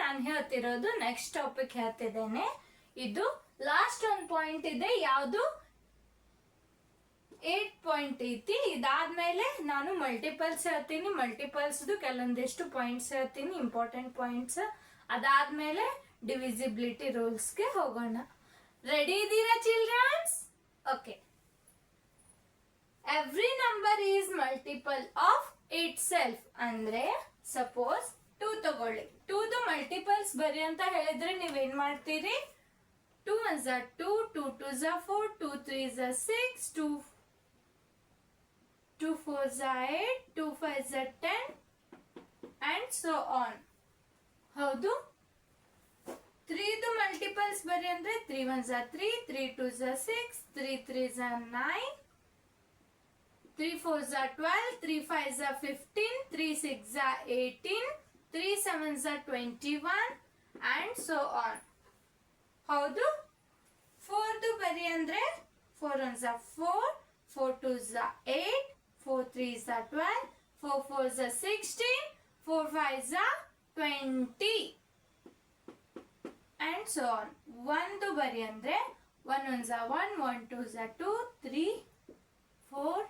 ನಾನು ಹೇಳ್ತಿರೋದು next topic ಹೇಳ್ತಿದ್ದೇನೆ. ಇದು ಲಾಸ್ಟ್ ಒಂದು ಪಾಯಿಂಟ್ ಇದೆ, ಯಾವುದು 8 ಪಾಯಿಂಟ್ ಐತಿ. ಇದಾದ್ಮೇಲೆ ನಾನು ಮಲ್ಟಿಪಲ್ಸ್ ಹೇಳ್ತೀನಿ, ಮಲ್ಟಿಪಲ್ಸ್ದು ಕೆಲವೊಂದಿಷ್ಟು ಪಾಯಿಂಟ್ಸ್ ಹೇಳ್ತೀನಿ, ಇಂಪಾರ್ಟೆಂಟ್ ಪಾಯಿಂಟ್ಸ್. ಅದಾದ್ಮೇಲೆ ಡಿವಿಸಿಬಿಲಿಟಿ ರೂಲ್ಸ್ಗೆ ಹೋಗೋಣ. ರೆಡಿ ಇದ್ದೀರಾ childrens? Okay. Every number is multiple of itself. ಅಂದ್ರೆ ಸಪೋಸ್ 2 ತಗೊಳ್ಳಿ, 2ದು ಮಲ್ಟಿಪಲ್ಸ್ ಬರಿ ಅಂತ ಹೇಳಿದ್ರೆ ನೀವೇನ್ ಮಾಡ್ತೀರಿ? 2 1s are 2, 2 2s are 4, 2 3s are 6, 2 4s are 8, 2 5s are 10 and so on. ಹೌದು. 3ದು ಮಲ್ಟಿಪಲ್ಸ್ ಬರಿ ಅಂದ್ರೆ 3 1s are 3, 3 2s are 6, 3 3s are 9, 3 4s are 12, 3 5s are 15, 3 6s are 18, 3 7s are 21 and so on. ಹೌದು. 4ದು ಬರಿ ಅಂದ್ರೆ 4 1s are 4, 4 2s are 8, 4 3s are 12, 4 4s are 16, 4 5s are 20 and so on. 1ದು ಬರಿ ಅಂದ್ರೆ 1 1s are 1, 1 2s are 2, 3 4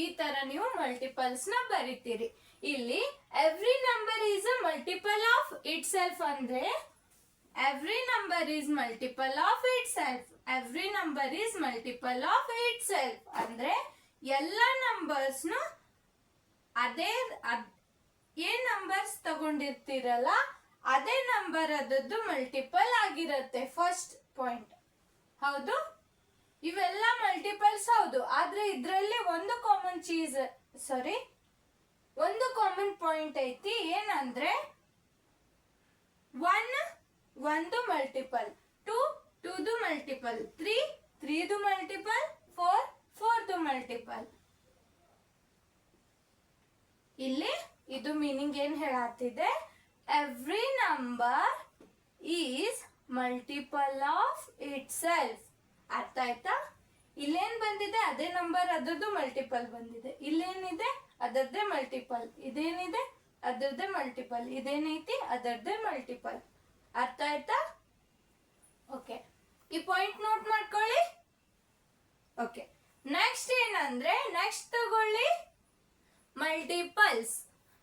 ಈ ತರ ನೀವು multiples ನ ಬರಿತೀರಿ. ಇಲ್ಲಿ every number is a multiple of itself ಅಂದ್ರೆ every number is multiple of itself. Every number is multiple of itself ಅಂದ್ರೆ ಎಲ್ಲ ನಂಬರ್ಸ್ ನು ಅದೇ ಏನ್ ನಂಬರ್ಸ್ ತಗೊಂಡಿರ್ತೀರಲ್ಲ ಅದೇ ನಂಬರ್ ಅದದ್ದು ಮಲ್ಟಿಪಲ್ ಆಗಿರತ್ತೆ. First point. ಹೌದು. ಇವೆಲ್ಲ ಮಲ್ಟಿಪಲ್ಸ್ ಹೌದು, ಆದ್ರೆ ಇದ್ರಲ್ಲಿ ಒಂದು ಕಾಮನ್ ಪಾಯಿಂಟ್ ಐತಿ. ಏನಂದ್ರೆ 1 1ದು ಮಲ್ಟಿಪಲ್, 2 2ದು ಮಲ್ಟಿಪಲ್, 3 3ದು ಮಲ್ಟಿಪಲ್, 4 4ದು ಮಲ್ಟಿಪಲ್. ಇಲ್ಲಿ ಇದು ಮೀನಿಂಗ್ ಏನ್ ಹೇಳತ್ತಿದೆ? Every number is multiple of itself. ಅರ್ಥ ಆಯ್ತಾ? ಇಲ್ಲೇನ್ ಬಂದಿದೆ? ಅದೇ ನಂಬರ್ ಅದರದ್ದು ಮಲ್ಟಿಪಲ್ ಬಂದಿದೆ. ಇಲ್ಲೇನಿದೆ? ಅದರದ್ದೇ ಮಲ್ಟಿಪಲ್. ಇದೇನಿದೆ? ಅದರದ್ದೇ ಮಲ್ಟಿಪಲ್. ಇದೇನೈತಿ? ಅದರದ್ದೇ ಮಲ್ಟಿಪಲ್. ಅರ್ಥ ಆಯ್ತಾ? ಓಕೆ, ಈ ಪಾಯಿಂಟ್ ನೋಟ್ ಮಾಡ್ಕೊಳ್ಳಿ. ಓಕೆ, ನೆಕ್ಸ್ಟ್ ಏನಂದ್ರೆ, ನೆಕ್ಸ್ಟ್ ತಗೊಳ್ಳಿ ಮಲ್ಟಿಪಲ್ಸ್.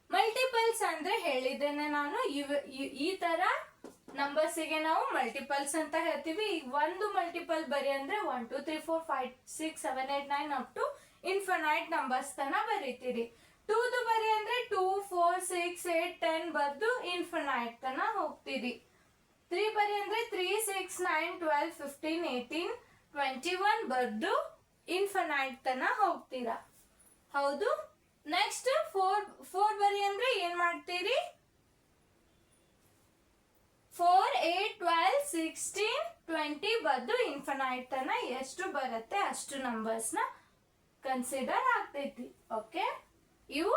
ಮಲ್ಟಿಪಲ್ಸ್ ಅಂದ್ರೆ ಹೇಳಿದ್ದೇನೆ ನಾನು, ಈ ತರ ನಂಬರ್ಸ್ ಗೆ ನಾವು ಮಲ್ಟಿಪಲ್ಸ್ ಅಂತ ಹೇಳ್ತೀವಿ. ಈಗ ಒಂದು ಮಲ್ಟಿಪಲ್ ಬರಿ ಅಂದ್ರೆ 1 2 3 4 5 6 7 8 9 ಅಪ್ ಟು ಇನ್ಫಿನೈಟ್ ನಂಬರ್ಸ್ ತನ ಬರೀತೀರಿ. 2ದು ಬರಿ ಅಂದ್ರೆ 2 4 6 8 10 ಬರ್ದು ಇನ್ಫಿನೈಟ್ ತನ ಹೋಗ್ತೀರಿ. 3 ಬರಿ ಅಂದ್ರೆ 3 6 9 12 15 18 21 ಬರ್ದು ಇನ್ಫಿನೈಟ್ ತನ ಹೋಗ್ತೀರಾ. ಹೌದು. ನೆಕ್ಸ್ಟ್ 4 ಬರಿ ಅಂದ್ರೆ ಏನ್ ಮಾಡ್ತೀರಿ? 4 8 12 16 20 ಬರ್ದು ಇನ್ಫಿನೈಟ್ ತನ ಎಷ್ಟು ಬರುತ್ತೆ ಅಷ್ಟು ನಂಬರ್ಸ್ ನ ಕನ್ಸಿಡರ್ ಆಗ್ತೈತಿ. ಓಕೆ, ಇವು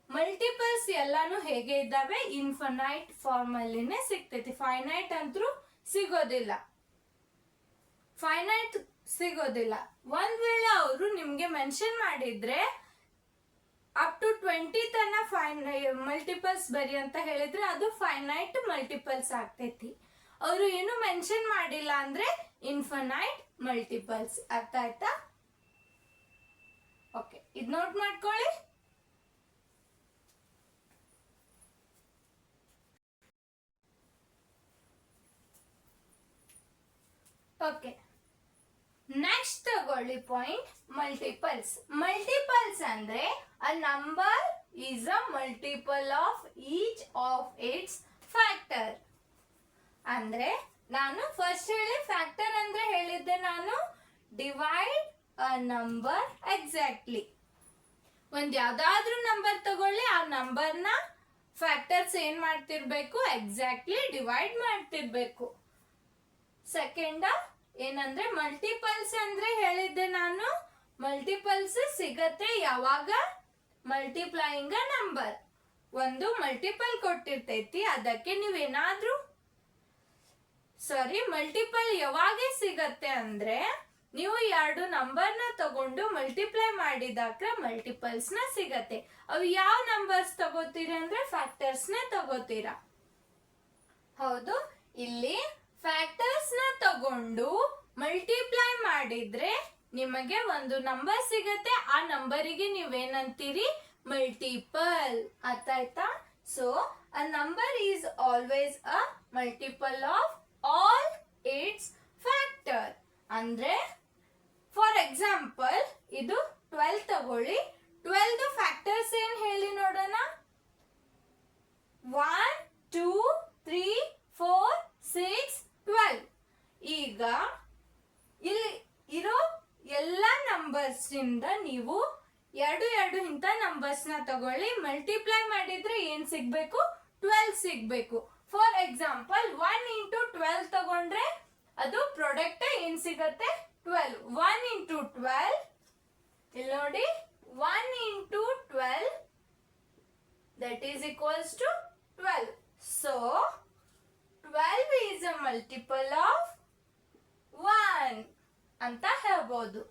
ಮಲ್ಟಿಪಲ್ಸ್ ಎಲ್ಲಾನು ಹೇಗೆ ಇದ್ದಾವೆ? ಇನ್ಫಿನೈಟ್ ಫಾರ್ಮ್ ಅಲ್ಲಿನೇ ಸಿಗ್ತೈತಿ. ಫೈನೈಟ್ ಅಂತೂ ಸಿಗೋದಿಲ್ಲ. ಒಂದ್ ವೇಳೆ ಅವರು ನಿಮ್ಗೆ ಮೆನ್ಷನ್ ಮಾಡಿದ್ರೆ ಅಪ್ ಟು 20 ತನ ಮಲ್ಟಿಪಲ್ಸ್ ಬರಿ ಅಂತ ಹೇಳಿದ್ರೆ ಅದು ಫೈನೈಟ್ ಮಲ್ಟಿಪಲ್ಸ್ ಆಗ್ತೈತಿ. ಅವರು ಏನು ಮೆನ್ಷನ್ ಮಾಡಿಲ್ಲ ಅಂದ್ರೆ ಇನ್ಫಿನೈಟ್ ಮಲ್ಟಿಪಲ್ಸ್. ಅರ್ಥ ಆಯ್ತಾ? ಓಕೆ, ಇದು ನೋಟ್ ಮಾಡ್ಕೊಳ್ಳಿ. ಓಕೆ, ನೆಕ್ಸ್ಟ್ ತಗೊಳ್ಳಿ ಪಾಯಿಂಟ್ ಮಲ್ಟಿಪಲ್ಸ್. ಮಲ್ಟಿಪಲ್ಸ್ ಅಂದ್ರೆ a number is a multiple of each of its factor. ಅಂದ್ರೆ ನಾನು ಫಸ್ಟ್ ಹೇಳಿ ಫ್ಯಾಕ್ಟರ್ ಅಂದ್ರೆ ಹೇಳಿದ್ದೆ ನಾನು ಡಿವೈಡ್ ಅ ನಂಬರ್ ಎಕ್ಸಾಕ್ಟ್ಲಿ. ಒಂದ್ ಯಾವ್ದಾದ್ರೂ ನಂಬರ್ ತಗೊಳ್ಳಿ, ಆ ನಂಬರ್ನ ಫ್ಯಾಕ್ಟರ್ಸ್ ಏನ್ ಮಾಡ್ತಿರ್ಬೇಕು? ಎಕ್ಸಾಕ್ಟ್ಲಿ ಡಿವೈಡ್ ಮಾಡ್ತಿರ್ಬೇಕು. ಸೆಕೆಂಡ್ ಏನಂದ್ರೆ ಮಲ್ಟಿಪಲ್ಸ್ ಅಂದ್ರೆ ಹೇಳಿದ್ದೆ ನಾನು ಮಲ್ಟಿಪಲ್ಸ್ ಸಿಗತ್ತೆ ಯಾವಾಗ? ಮಲ್ಟಿಪ್ಲೈಯಿಂಗ್ ಅ ನಂಬರ್. ಒಂದು ಮಲ್ಟಿಪಲ್ ಕೊಟ್ಟಿರ್ತೈತಿ, ಅದಕ್ಕೆ ನೀವೇನಾದ್ರೂ ಮಲ್ಟಿಪಲ್ ಯಾವಾಗ ಸಿಗತ್ತೆ ಅಂದ್ರೆ ನೀವು ಎರಡು ನಂಬರ್ನ ತಗೊಂಡು ಮಲ್ಟಿಪ್ಲೈ ಮಾಡಿದಾಗ ಮಲ್ಟಿಪಲ್ಸ್ ನ ಸಿಗತ್ತೆ. ಅವು ಯಾವ ನಂಬರ್ಸ್ ತಗೋತೀರಾ ಅಂದ್ರೆ ಫ್ಯಾಕ್ಟರ್ಸ್ ನ ತಗೋತೀರಾ. ಹೌದು, ಇಲ್ಲಿ ಫ್ಯಾಕ್ಟರ್ಸ್ ನ ತಗೊಂಡು ಮಲ್ಟಿಪ್ಲೈ ಮಾಡಿದ್ರೆ ನಿಮಗೆ ಒಂದು ನಂಬರ್ ಸಿಗತ್ತೆ. ಆ ನಂಬರಿಗೆ ನೀವೇನಂತೀರಿ? ಮಲ್ಟಿಪಲ್. ಅರ್ಥ ಆಯ್ತಾ? So a number is always a multiple of all its factor. ಅಂದ್ರೆ ಫಾರ್ ಎಕ್ಸಾಂಪಲ್ ಇದು 12 ತಗೊಳ್ಳಿ. 12 ಫ್ಯಾಕ್ಟರ್ಸ್ ಏನ್ ಹೇಳಿ ನೋಡೋಣ. 1 2 3 4 6 12. ಈಗ ಇಲ್ಲಿ ಇರೋ ಎಲ್ಲ ನಂಬರ್ಸ್ ಇಂದ ನೀವು ಎರಡು ಇಂಥ ನಂಬರ್ಸ್ ನ ತಗೊಳ್ಳಿ. ಮಲ್ಟಿಪ್ಲೈ ಮಾಡಿದ್ರೆ ಏನ್ ಸಿಗ್ಬೇಕು? 12 ಸಿಗ್ಬೇಕು. ಫಾರ್ ಎಕ್ಸಾಂಪಲ್ 1 ಇಂಟು 12 ತಗೊಂಡ್ರೆ ಅದು ಪ್ರಾಡಕ್ಟ್ ಏನ್ ಸಿಗತ್ತೆ? 12. 1 ಇಂಟು 12, ಇಲ್ಲಿ ನೋಡಿ, 1 into 12 that is equals to 12. So 12 is a multiple of 1 ಅಂತ ಹೇಳ್ಬೋದು.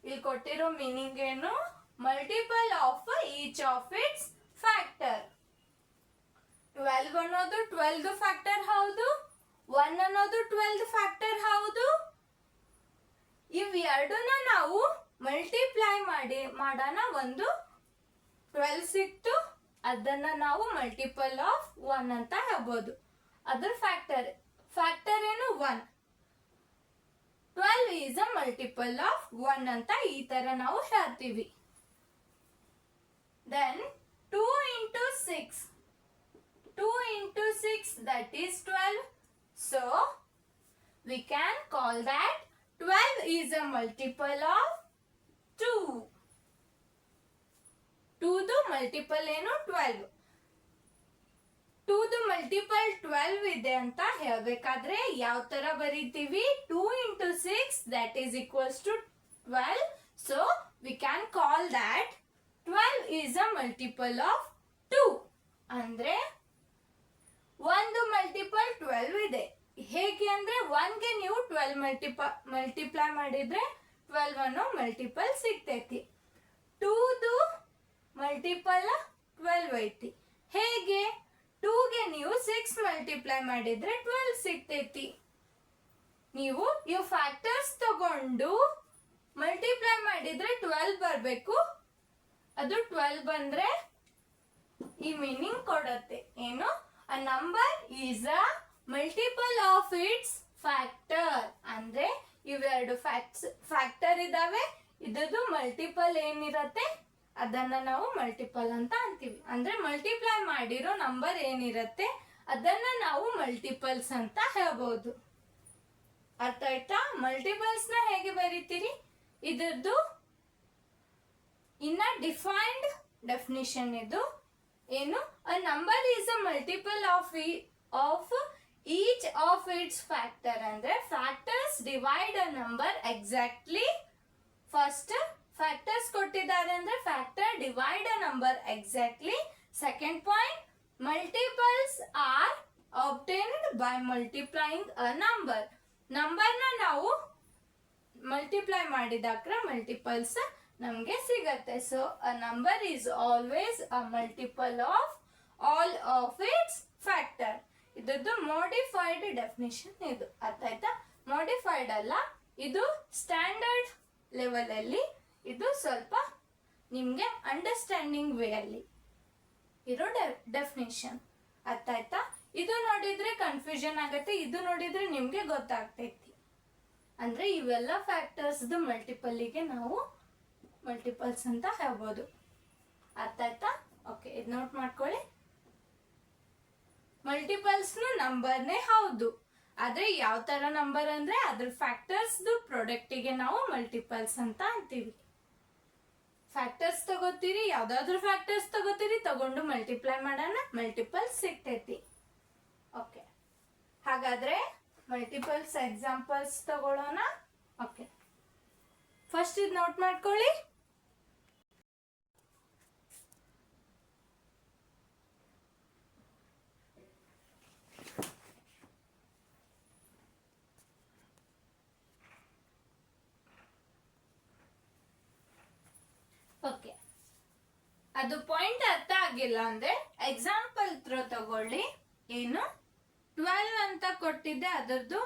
ಇಲ್ಲಿ ಕೊಟ್ಟಿರೋ ಮೀನಿಂಗ್ ಏನು? Multiple of each of its factor. 12 ಅನ್ನೋದು 12 ಫ್ಯಾಕ್ಟರ್ ಹೌದು, 1 ಅನ್ನೋದು 12 ಫ್ಯಾಕ್ಟರ್ ಹೌದು. ಇವೆರಡನ್ನ ನಾವು ಮಲ್ಟಿಪ್ಲೈ ಮಾಡೋಣ. ಒಂದು 12 ಸಿಕ್ತು, ಅದನ್ನ ನಾವು ಮಲ್ಟಿಪಲ್ ಆಫ್ 1 ಅಂತ ಹೇಳ್ಬೋದು. ಅದ್ರ ಫ್ಯಾಕ್ಟರ್ ಏನು? 1. 12 ಈಸ್ ಅ ಮಲ್ಟಿಪಲ್ ಆಫ್ 1 ಅಂತ ಈ ತರ ನಾವು ಹೇಳ್ತೀವಿ. Then 2 into 6. 2 into 6 that is 12. So we can call that 12 is a multiple of 2. 2 multiple ಏನು? 12. 2 multiple 12 ಇದೆ ಅಂತ ಹೇಳ್ಬೇಕಾದ್ರೆ ಯಾವ ತರ ಬರೀತೀವಿ? 2 into 6 that is equals to 12. So we can call that 12 is a multiple of 2. ಅಂದ್ರೆ ಒಂದು ಮಲ್ಟಿಪಲ್ 12 ಇದೆ. ಹೇಗೆ ಅಂದ್ರೆ 1 ಗೆ ನೀವು 12 ಮಲ್ಟಿಪ್ಲೈ ಮಾಡಿದ್ರೆ 12 ಅನ್ನೋ ಮಲ್ಟಿಪಲ್ ಸಿಗ್ತೈತಿ. 2 ಮಲ್ಟಿಪಲ್ 12 ಐತಿ. ಹೇಗೆ? 2 ಗೆ ನೀವು 6 ಮಲ್ಟಿಪ್ಲೈ ಮಾಡಿದ್ರೆ 12 ಸಿಗ್ತೈತಿ. ನೀವು ಇವು ಫ್ಯಾಕ್ಟರ್ಸ್ ತಗೊಂಡು ಮಲ್ಟಿಪ್ಲೈ ಮಾಡಿದ್ರೆ 12 ಬರಬೇಕು. ಅದು 12 ಬಂದ್ರೆ ಈ ಮೀನಿಂಗ್ ಕೊಡುತ್ತೆ. ಏನು? A number is a multiple of its factor. ಅಂದ್ರೆ ಇವೆರಡು ಫ್ಯಾಕ್ಟರ್ ಇದಾವೆ, ಇದ್ರದ್ದು ಮಲ್ಟಿಪಲ್ ಏನಿರತ್ತೆ ಅದನ್ನ ನಾವು ಮಲ್ಟಿಪಲ್ ಅಂತ ಅಂತೀವಿ. ಅಂದ್ರೆ ಮಲ್ಟಿಪ್ಲೈ ಮಾಡಿರೋ ನಂಬರ್ ಏನಿರತ್ತೆ ಅದನ್ನ ನಾವು ಮಲ್ಟಿಪಲ್ಸ್ ಅಂತ ಹೇಳ್ಬೋದು. ಅರ್ಥ ಆಯ್ತಾ? ಮಲ್ಟಿಪಲ್ಸ್ ನ ಹೇಗೆ ಬರೀತೀರಿ? ಇದ್ರದ್ದು ಇನ್ನ ಡಿಫೈನ್ಡ್ ಡೆಫಿನಿಷನ್ ಇದು. ಏನು? A number is a multiple of each of its factor. ಅಂದ್ರೆ factors divide a number exactly. First factors ಕೊಟ್ಟಿದ್ದಾರೆ ಅಂದ್ರೆ factor divide a number exactly. Second point, multiples are obtained by multiplying a number. ನಂಬರ್ನ ನಾವು multiply ಮಾಡಿದಾಕ್ರೆ multiples ನಮಗೆ ಸಿಗತ್ತೆ. So a number is always a multiple of all of its factor. ಇದ್ರದ್ದು modified definition ಇದು. ಅರ್ಥ ಆಯ್ತಾ? ಮೋಡಿಫೈಡ್ ಅಲ್ಲ, ಇದು ಸ್ಟ್ಯಾಂಡರ್ಡ್ ಲೆವೆಲ್ ಅಲ್ಲಿ. ಇದು ಸ್ವಲ್ಪ ನಿಮ್ಗೆ ಅಂಡರ್ಸ್ಟ್ಯಾಂಡಿಂಗ್ ವೇ ಅಲ್ಲಿ ಇರೋ ಡೆಫಿನಿಷನ್. ಅರ್ಥ ಆಯ್ತಾ? ಇದು ನೋಡಿದ್ರೆ ಕನ್ಫ್ಯೂಷನ್ ಆಗತ್ತೆ, ಇದು ನೋಡಿದ್ರೆ ನಿಮ್ಗೆ ಗೊತ್ತಾಗ್ತೈತಿ. ಅಂದ್ರೆ ಇವೆಲ್ಲ ಫ್ಯಾಕ್ಟರ್ಸ್ ಮಲ್ಟಿಪಲ್ಗೆ ನಾವು ಮಲ್ಟಿಪಲ್ಸ್ ಅಂತ ಹೇಳ್ಬೋದು. ಅರ್ಥ ಆಯ್ತಾ? ಓಕೆ, ಇದು ನೋಟ್ ಮಾಡ್ಕೊಳ್ಳಿ. ಮಲ್ಟಿಪಲ್ಸ್ ನಂಬರ್ನೇ ಹೌದು, ಆದ್ರೆ ಯಾವ ತರ ನಂಬರ್ ಅಂದ್ರೆ ಅದ್ರ ಫ್ಯಾಕ್ಟರ್ಸ್ ಪ್ರಾಡಕ್ಟಿಗೆ ನಾವು ಮಲ್ಟಿಪಲ್ಸ್ ಅಂತ ಅಂತೀವಿ. ಫ್ಯಾಕ್ಟರ್ಸ್ ತಗೋತೀರಿ, ಯಾವ್ದಾದ್ರು ಫ್ಯಾಕ್ಟರ್ಸ್ ತಗೋತೀರಿ, ತಗೊಂಡು ಮಲ್ಟಿಪ್ಲೈ ಮಾಡೋಣ, ಮಲ್ಟಿಪಲ್ಸ್ ಸಿಗ್ತೈತಿ. ಓಕೆ, ಹಾಗಾದ್ರೆ ಮಲ್ಟಿಪಲ್ಸ್ ಎಕ್ಸಾಂಪಲ್ಸ್ ತಗೊಳ್ಳೋಣ. ಓಕೆ, ಫಸ್ಟ್ ಇದು ನೋಟ್ ಮಾಡ್ಕೊಳ್ಳಿ. ಓಕೆ, ಅದು ಪಾಯಿಂಟ್ ಅರ್ಥ ಆಗಿಲ್ಲ ಅಂದ್ರೆ ಎಕ್ಸಾಂಪಲ್ ತಗೊಳ್ಳಿ. ಏನು? 12 ಅಂತ ಕೊಟ್ಟಿದ್ದೆ, ಅದರದ್ದು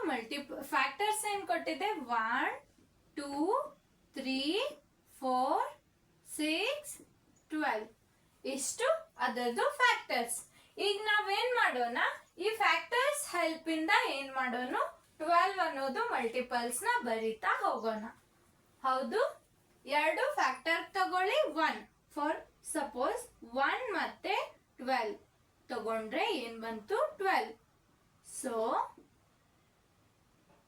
ಫ್ಯಾಕ್ಟರ್ಸ್ ಏನ್ ಕೊಟ್ಟಿದ್ದೆ, 1 2 3 4 6 12 ಇಷ್ಟು ಅದರದ್ದು ಫ್ಯಾಕ್ಟರ್ಸ್. ಈಗ ನಾವೇನ್ ಮಾಡೋಣ, ಈ ಫ್ಯಾಕ್ಟರ್ಸ್ ಹೆಲ್ಪ್ ಇಂದ ಏನ್ ಮಾಡೋಣ, 12 ಅನ್ನೋದು ಮಲ್ಟಿಪಲ್ಸ್ ನ ಬರಿತಾ ಹೋಗೋಣ. ಹೌದು, ಎರಡು ಫ್ಯಾಕ್ಟರ್ ತಗೊಳ್ಳಿ. 1 ಫಾರ್ ಸಪೋಸ್ 1 ಮತ್ತೆ 12 ತಗೊಂಡ್ರೆ ಏನ್ ಬಂತು, 12. ಸೊ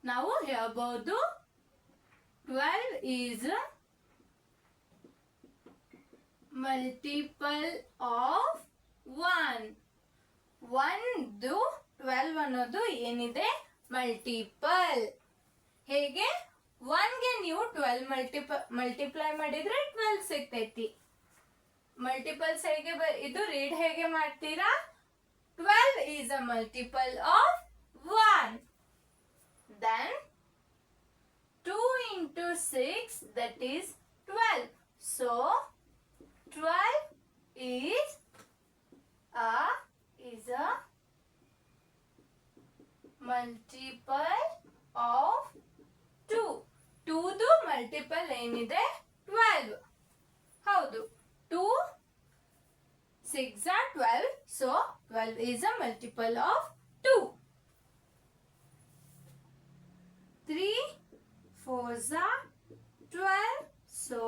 ನಾವು ಹೇಳ್ಬಹುದು 12 ಈಸ್ ಮಲ್ಟಿಪಲ್ ಆಫ್ 1. 12 ಅನ್ನೋದು ಏನಿದೆ, ಮಲ್ಟಿಪಲ್. ಹೇಗೆ, 1ಗೆ ನೀವು 12 ಮಲ್ಟಿಪ್ಲೈ ಮಾಡಿದ್ರೆ 12 ಸಿಗ್ತೈತಿ. ಮಲ್ಟಿಪಲ್ಸ್ ಹೇಗೆ ಇದು ರೀಡ್ ಹೇಗೆ ಮಾಡ್ತೀರಾ, 12 is a multiple of 1. Then 2 into 6, that is 12. So 12 is a multiple of 2. 2ದು ಮಲ್ಟಿಪಲ್ ಏನಿದೆ, 12. ಹೌದು, 2 6 are 12, so 12 is a multiple of 2. 3 4s are 12, so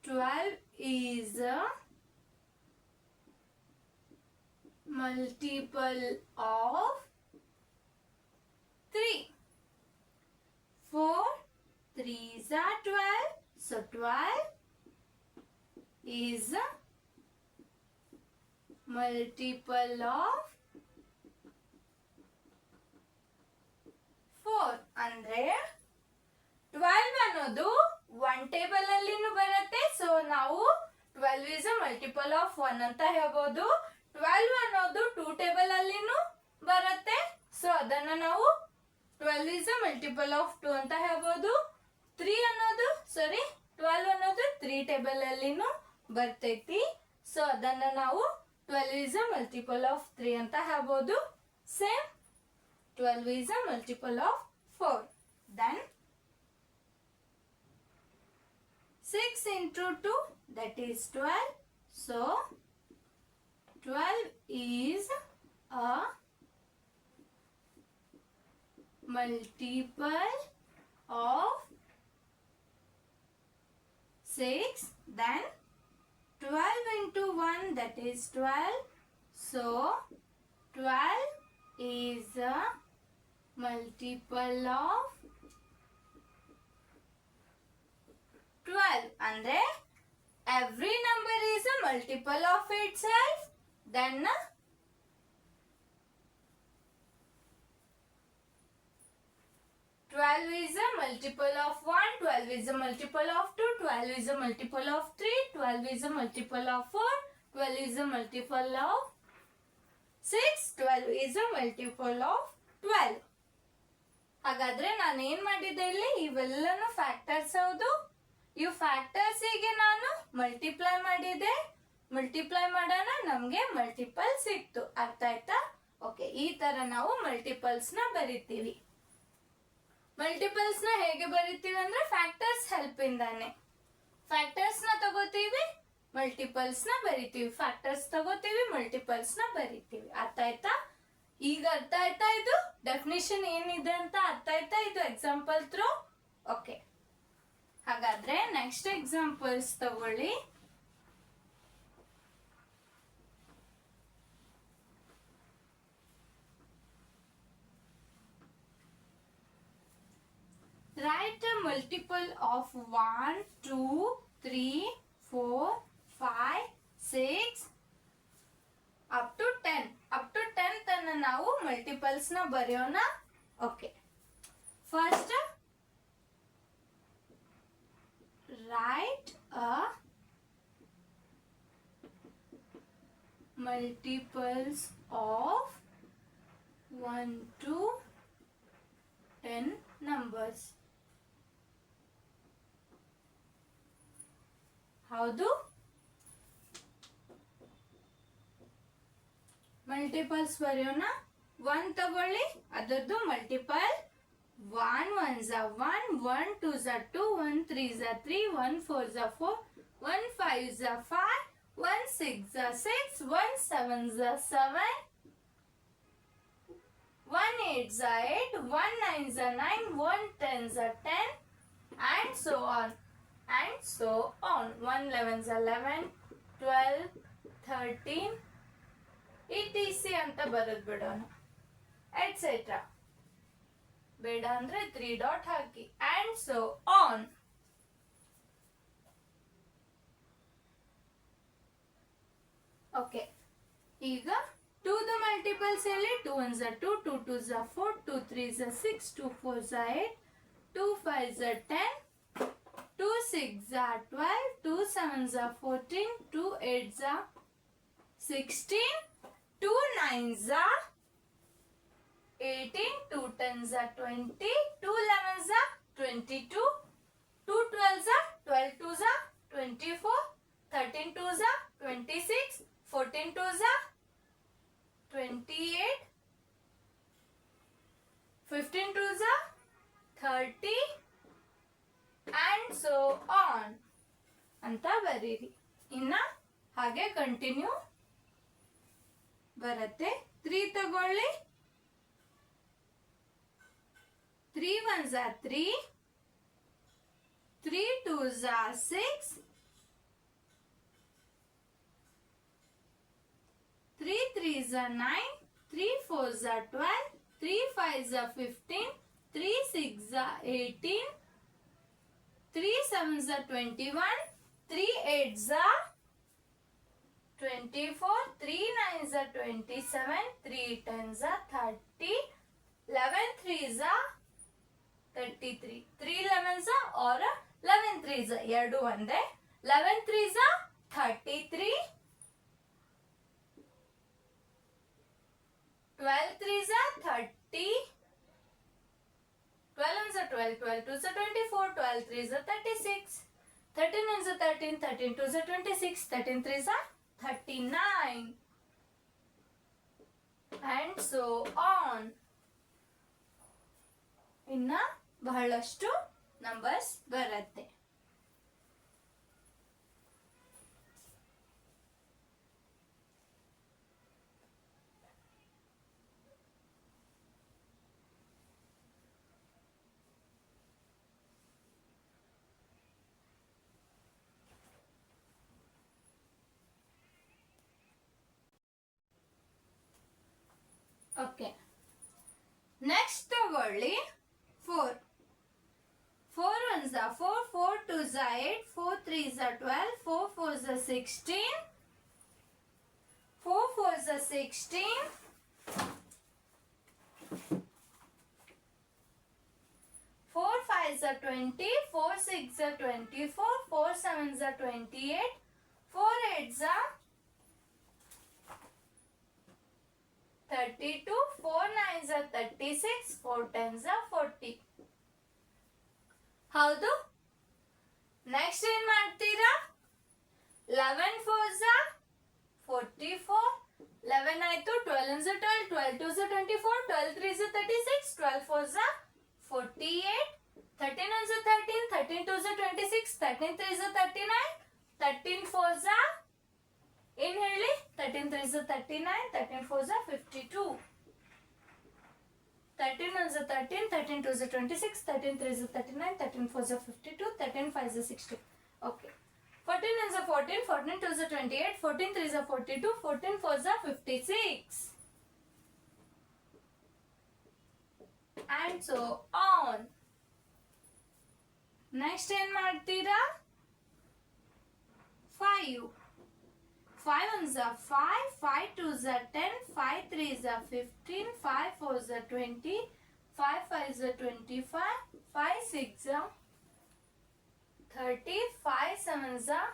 12 is a multiple of 3. 4 3s are 12, so 12 is a multiple of 4. ಅಂದ್ರೆ 12 ಅನ್ನೋದು 1 table ಅಲ್ಲಿನೂ ಬರುತ್ತೆ. So ನಾವು 12 is a multiple of 1 ಅಂತ ಹೇಳ್ಬೋದು. 12 ಅನ್ನೋದು 2 ಟೇಬಲ್ ಅಲ್ಲಿನೂ ಬರುತ್ತೆ. ಸೊ ಅದನ್ನ ನಾವು 12 is a multiple of 2 ಅಂತ ಹೇಳ್ಬೋದು. 12 ಅನ್ನೋದು 3 ಟೇಬಲ್ ಅಲ್ಲಿನೂ ಬರ್ತೈತಿ. ಸೊ ಅದನ್ನ ನಾವು 12 is a multiple of 3 ಅಂತ ಹೇಳ್ಬೋದು. Same 12 is a multiple of 4. Then 6 into 2, that is 12. So 12 is a multiple of 6. Then 12 into 1, that is 12. So 12 is a multiple of 12. Andre every number is a multiple of itself. Then 12 is a multiple of 1, 12 is a multiple of 2, 12 is a multiple of 3, 12 is a multiple of 4, 12 is a multiple of 6, 12 is a multiple of 12. ಹಾಗಾದ್ರೆ ನಾನು ಏನ್ ಮಾಡಿದ್ದೆ ಇಲ್ಲಿ, ಇವೆಲ್ಲನೂ factors. ಹೌದು, ಇವು factors ಗೆ ನಾನು ಮಲ್ಟಿಪ್ಲೈ ಮಾಡಿದೆ. ಮಲ್ಟಿಪ್ಲೈ ಮಾಡೋಣ, ನಮ್ಗೆ ಮಲ್ಟಿಪಲ್ ಸಿಕ್ತು. ಅರ್ಥ ಆಯ್ತಾ? ಓಕೆ, ಈ ತರ ನಾವು ಮಲ್ಟಿಪಲ್ಸ್ ನ ಬರಿತೀವಿ. ಮಲ್ಟಿಪಲ್ಸ್ ನ ಹೇಗೆ ಬರಿತೀವಿ ಅಂದ್ರೆ ಫ್ಯಾಕ್ಟರ್ಸ್ ಹೆಲ್ಪ್ ಇಂದಾನೆ. ಫ್ಯಾಕ್ಟರ್ಸ್ ನ ತಗೋತೀವಿ, ಮಲ್ಟಿಪಲ್ಸ್ ನ ಬರಿತೀವಿ. ಫ್ಯಾಕ್ಟರ್ಸ್ ತಗೋತೀವಿ, ಮಲ್ಟಿಪಲ್ಸ್ ನ ಬರಿತೀವಿ. ಅರ್ಥ ಆಯ್ತಾ? ಈಗ ಅರ್ಥ ಆಯ್ತಾ? ಇದು ಡೆಫಿನಿಷನ್ ಏನಿದೆ ಅಂತ ಅರ್ಥ ಆಯ್ತಾ? ಇದು ಎಕ್ಸಾಂಪಲ್ ಥ್ರೂ. ಓಕೆ, ಹಾಗಾದ್ರೆ ನೆಕ್ಸ್ಟ್ ಎಕ್ಸಾಂಪಲ್ಸ್ ತಗೊಳ್ಳಿ. Write a multiple of 1, 2, 3, 4, 5, 6 up to 10. Up to 10 ತನ ನಾವು ಮಲ್ಟಿಪಲ್ಸ್ ನ ಬರೆಯೋಣ. Okay, first write a multiples of 1 to 10 numbers. ಹೌದು, ಮಲ್ಟಿಪಲ್ಸ್ ಬರೆಯೋಣ. 1 ತಗೊಳ್ಳಿ, ಅದರದ್ದು multiple 1 1s are 1, 1 2s are 2, 1 3s are 3, 1 4s are 4, 1 5s are 5, 1 6s are 6, 1 7s are 7, 1 8s are 8, 1 9s are 9, 1 10s are 10, and so on. And so on. 1 11s are 11, 12, 13, etc. ಅಂತ ಬರೆದು ಬಿಡೋಣ. Et cetera. ಬೇಡ ಅಂದ್ರೆ 3 dot hockey. And so on. Okay, ಈಗ 2 the multiples ಹೇಳಿ. 2 1s are 2, 2 2s are 4, 2 3s are 6, 2 4s are 8, 2 5s are 10, 2 6s are 12, 2 7s are 14, 2 8s are 16, 2 9s are 18, 2 10s are 20, 2 11s are 22, 2 12s are 12 2s are 24, 13 2s are 26, 14 2s are 28, 15 2s are 30, and so on ಅಂತ ಬರೀರಿ. ಇನ್ನ ಹಾಗೆ continue ಬರುತ್ತೆ. 3 ತಗೊಳ್ಳಿ. 3 1s are 3, 3 2s are 6, 3 3s are 9, 3 4s are 12, 3 5s are 15, 3 6s are 18, 3 7s are 21, 3 8s are 24, 3 9s are 27, 3 10s are 30, 11 3s are 33, 3 11s are or 11 3s are ಎರಡು ಒಂದೇ. 11 3s are 33, 12 3s are 30, 12 ones are 12, 12 2s are 24, 12 3s are 36, 13 ones are 13, 13 2s are 26, 13 3s are 39, and so on. ಇನ್ನ ಬಹಳಷ್ಟು numbers ಬರುತ್ತೆ. Okay, next ತಗೊಳ್ಳಿ 4. 4 1s are 4, 4 2s are 8, 4 3s are 12, 4 4s are 16, 4 4s are 16, 4 5s are 20, 4 6s are 24, 4 7s are 28, 4 8s are 32, 4 9s are 36, 4 10s are 40. ಹೌದು. Next ಏನ್ ಮಾಡ್ತೀರಾ? 11 4s are 44, 11 ಆಯ್ತು. 12 ones are 12, 12 2s are 24, 12 3s are 36, 12 4s are 48, 13 ones are 13, 13 2s are 26, 13 3s are 39, 13 4s are ಏನ್ ಹೇಳಿ? 13 3s are 39, 13 4s are 52, 13 ones are 13, 13 2s are 26, 13 3s are 39, 13 4s are 52, 13 5s are 60. Okay. 14 ones are 14, 14 2s are 28, 14 3s are 42, 14 4s are 56. And so on. Next ಏನ್ ಮಾಡ್ತೀರಾ? 5. 5 ones are 5, 5 2s are 10, 5 3s are 15, 5 4s are 20, 5 5s are 25, 5 6s are 30, 5 7s are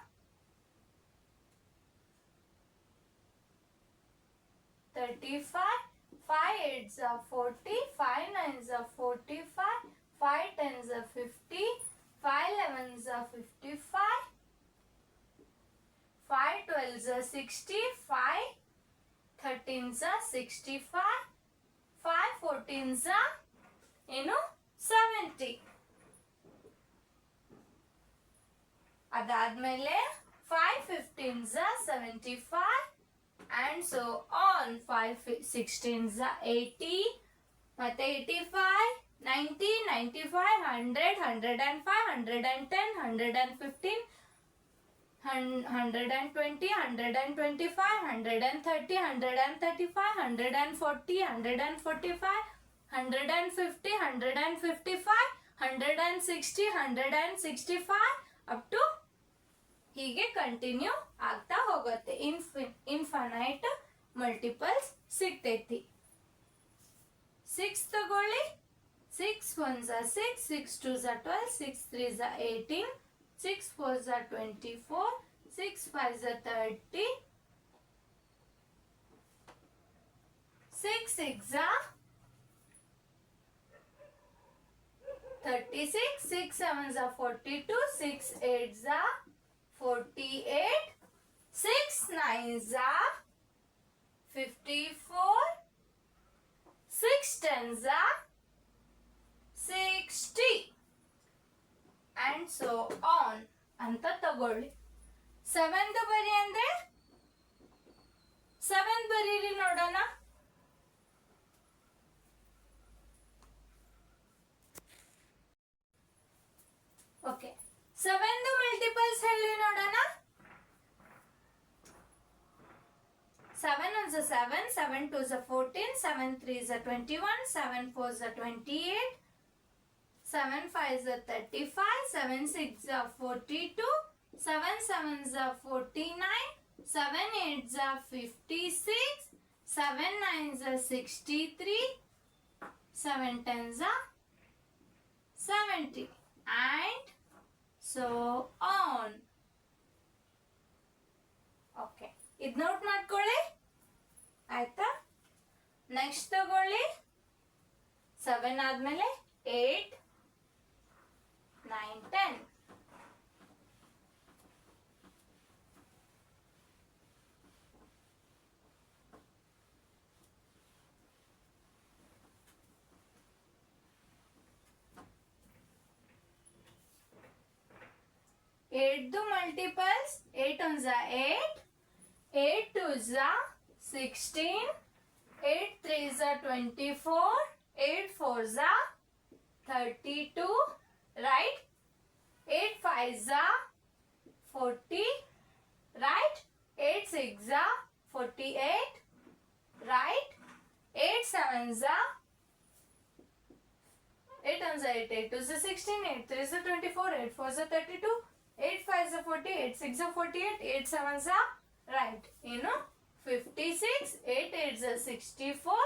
35, 5 8s are 40, 5 9s are 45, 5 10s are 50, 5 11s are 55, 5 12s are 60, 5 13s are 65, 14s ಏನು 70. ಅದಾದ್ಮೇಲೆ 5 15s 75 and so on. 5 16s 80 ಮತ್ತೆ 85 90 95 100 105 110 115 120 125 130 135 140 145 150 155 160 165 up to ಹೀಗೆ continue ಆಗ್ತಾ ಹೋಗುತ್ತೆ. Infinite multiples ಸಿಗ್ತೈತಿ. 6 ತಗೊಳ್ಳಿ. 6 1s 6 6 2s 12 6 3s 18 6 4s 24 6 5s 30 6 6s 36 6 7s 42 6 8s 48 6 9s 54 6 10s 60 and so on ಅಂತ ತಗೊಳ್ಳಿ. 7 ಬರಿ ಅಂದ್ರೆ 7 ಬರೀರಿ ನೋಡೋಣ. ಓಕೆ, 7 ಮಲ್ಟಿಪಲ್ಸ್ ಹೇಳಿ ನೋಡೋಣ. 7 1s 7 7 2s 14 7 3s 21 7 4s 28 7 5s 35 7 6s 42 7 7s 49 7 8s 56 7 9s 63 7 10s 70 and so on. Okay, ಇದು ನೋಟ್ ಮಾಡ್ಕೊಳ್ಳಿ ಆಯ್ತಾ. ನೆಕ್ಸ್ಟ್ ತಗೊಳ್ಳಿ. 7 ಆದ್ಮೇಲೆ 8 9 10. ಏಟ್ದು multiples 8 1s 8 8 2s 16 8 3s 24 8 4s 32 right. 8 5s 40 right. 8 6s 48 right. 8 7s 8 1s 8 8 2s 16 8 3s 24 8 4s 32 8 5s 40 8 6s 48 8 7s right. ಏನು 56 8 8s 64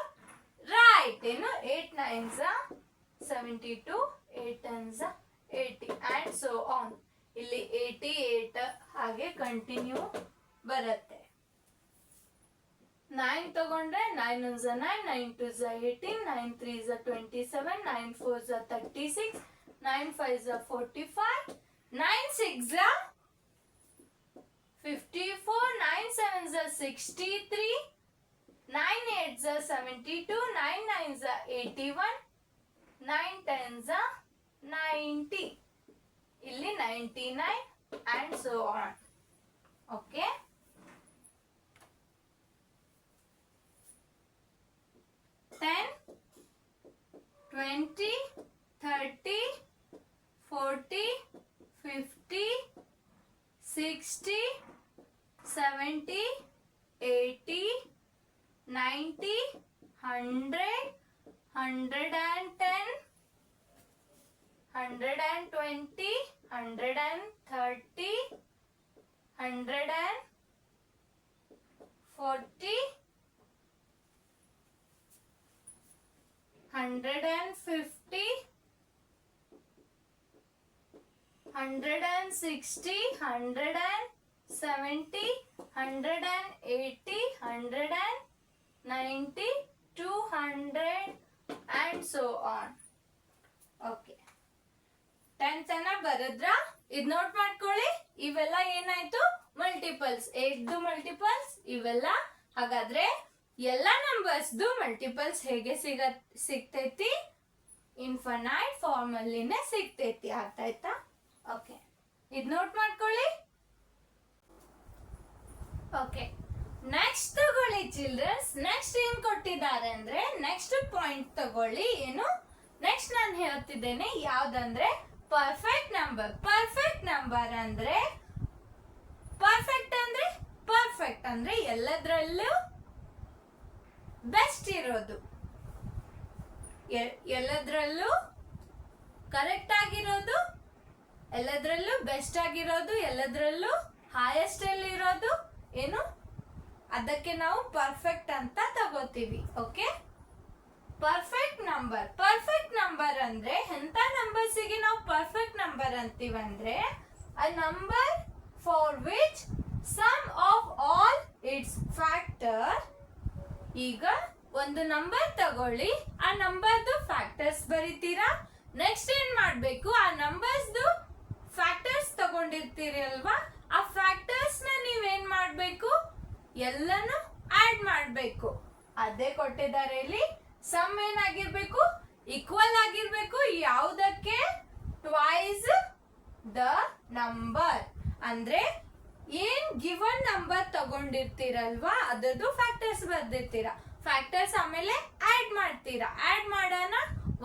right. ಏನು 8 9s 72 8 10s 80 and so on. ಇಲ್ಲಿ 88 ಹಾಗೆ continue ಬರುತ್ತೆ. 9 ತಗೊಂಡ್ರೆ 9 1s 9 9 2s 18 9 3s 27 9 4s 36 9 5s 45 9 6s 54 9 7s 63 9 8s 72 9 9s 81 9 10s 90. ಇಲ್ಲಿ 99 and so on. Okay. Ten, 20, 30, 40, 50, 60, 70, 80, 90, 100, 110, 120, 130, 140, 150, 160, 170, 180, 190, 200 and so on. Okay. 10 ತನ ಬರದ್ರ? ಇದು note ಮಾಡ್ಕೊಳ್ಳಿ. ಇವೆಲ್ಲ ಏನಾಯ್ತು? ಮಲ್ಟಿಪಲ್ಸ್. 8ದು ಮಲ್ಟಿಪಲ್ಸ್ ಇವೆಲ್ಲ. ಹಾಗಾದ್ರೆ ಎಲ್ಲ ನಂಬರ್ಸ್ದು ಮಲ್ಟಿಪಲ್ಸ್ ಹೇಗೆ ಸಿಗ್ತೈತಿ, ಇನ್ಫೈನೈಟ್ ಫಾರ್ಮ್ ಅಲ್ಲಿನೇ ಸಿಗ್ತೈತಿ. ಅರ್ಥ ಆಯ್ತಾ? ಓಕೆ, ಇದು ನೋಟ್ ಮಾಡ್ಕೊಳ್ಳಿ. ಓಕೆ, ನೆಕ್ಸ್ಟ್ ತಗೊಳ್ಳಿ ಚಿಲ್ಡ್ರನ್ಸ್. ನೆಕ್ಸ್ಟ್ ಏನ್ ಕೊಟ್ಟಿದ್ದಾರೆ ಅಂದ್ರೆ ನೆಕ್ಸ್ಟ್ ಪಾಯಿಂಟ್ ತಗೊಳ್ಳಿ. ಏನು ನೆಕ್ಸ್ಟ್ ನಾನು ಹೇಳ್ತಿದ್ದೇನೆ ಯಾವ್ದಂದ್ರೆ ಪರ್ಫೆಕ್ಟ್ ನಂಬರ್. ಪರ್ಫೆಕ್ಟ್ ನಂಬರ್ ಅಂದ್ರೆ ಪರ್ಫೆಕ್ಟ್ ಅಂದ್ರೆ ಎಲ್ಲದರಲ್ಲೂ ಬೆಸ್ಟ್ ಇರೋದು, ಎಲ್ಲದರಲ್ಲೂ ಕರೆಕ್ಟ್ ಆಗಿರೋದು, ಎಲ್ಲದರಲ್ಲೂ ಬೆಸ್ಟ್ ಆಗಿರೋದು, ಎಲ್ಲದರಲ್ಲೂ ಹೈಯೆಸ್ಟ್ ಅಲ್ಲಿ ಇರೋದು ಏನು, ಅದಕ್ಕೆ ನಾವು ಪರ್ಫೆಕ್ಟ್ ಅಂತ ತಗೋತೀವಿ. ಓಕೆ, ಪರ್ಫೆಕ್ಟ್ ನಂಬರ್ ಅಂದ್ರೆ ಎಂತ ನಂಬರ್ಸಿಗೆ ನಾವು ಪರ್ಫೆಕ್ಟ್ ನಂಬರ್ ಅಂತೀವಂದ್ರೆ a number for which sum of all its factor. ಈಗ ಒಂದು ನಂಬರ್ ತಗೊಳ್ಳಿ, ಆ ನಂಬರ್ದು ಫ್ಯಾಕ್ಟರ್ಸ್ ಬರೀತೀರಾ. ನೆಕ್ಸ್ಟ್ ಏನ್ ಮಾಡ್ಬೇಕು, ಆ ನಂಬರ್ಸ್ದು ಫ್ಯಾಕ್ಟರ್ಸ್ ತಗೊಂಡಿರ್ತೀರಿ ಅಲ್ವಾ, ಆ ಫ್ಯಾಕ್ಟರ್ಸ್ ನ ನೀವೇನ್ ಮಾಡ್ಬೇಕು, ಎಲ್ಲಾನು ಆಡ್ ಮಾಡ್ಬೇಕು. ಅದೇ ಕೊಟ್ಟಿದ್ದಾರೆ ಇಲ್ಲಿ. ಸಮ್ ಏನಾಗಿರ್ಬೇಕು, ಈಕ್ವಲ್ ಆಗಿರ್ಬೇಕು. ಯಾವುದಕ್ಕೆ, ಟ್ವೈಸ್ ದ ನಂಬರ್. ಅಂದ್ರೆ ಏನ್ ಗಿವನ್ ನಂಬರ್ ತಗೊಂಡಿರ್ತೀರಲ್ವಾ ಅದರದ್ದು ಫ್ಯಾಕ್ಟರ್ಸ್ ಬರ್ದಿರ್ತೀರಾ. ಫ್ಯಾಕ್ಟರ್ಸ್ ಆಮೇಲೆ ಆಡ್ ಮಾಡ್ತೀರಾ. ಆಡ್ ಮಾಡೋಣ